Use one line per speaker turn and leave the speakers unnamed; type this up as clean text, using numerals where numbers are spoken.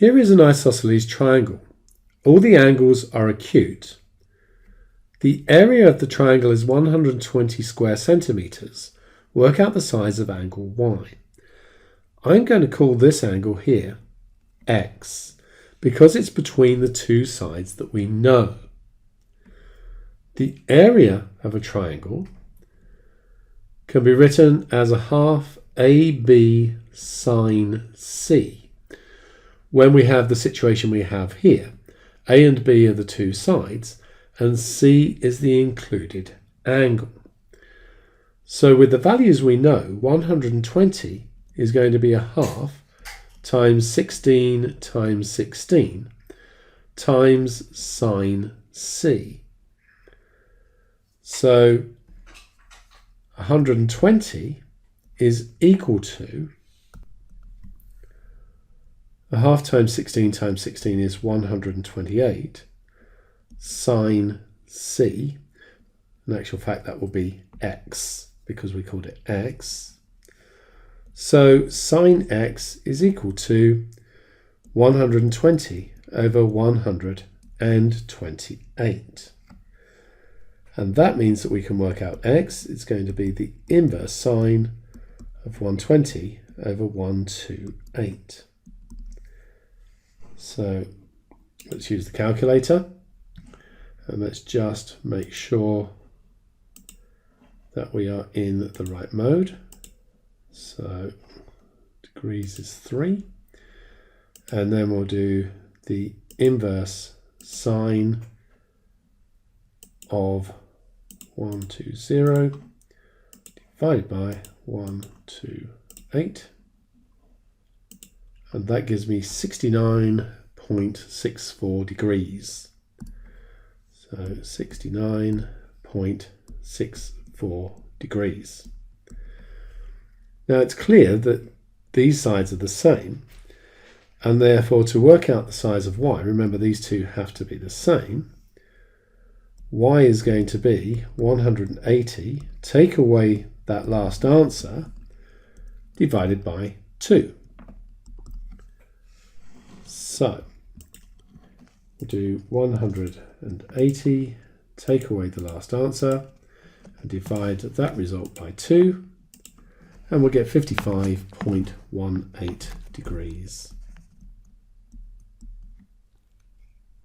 Here is an isosceles triangle. All the angles are acute. The area of the triangle is 120 square centimetres. Work out the size of angle Y. I'm going to call this angle here X because it's between the two sides that we know. The area of a triangle can be written as a half AB sine C. When we have the situation we have here, A and B are the two sides and C is the included angle. So with the values we know, 120 is going to be a half times 16 times 16 times sine C. So 120 is equal to a half times 16 times 16 is 128 sine C. In actual fact, that will be X because we called it X. So sine X is equal to 120 over 128. And that means that we can work out X. It's going to be the inverse sine of 120 over 128. So let's use the calculator and let's just make sure that we are in the right mode. So degrees is 3, and then we'll do the inverse sine of 120 divided by 128, and that gives me 69.64 degrees. So 69.64 degrees. Now it's clear that these sides are the same, and therefore to work out the size of y, remember these two have to be the same, y is going to be 180, take away that last answer, divided by 2. So we'll do 180, take away the last answer, and divide that result by 2, and we'll get 55.18 degrees.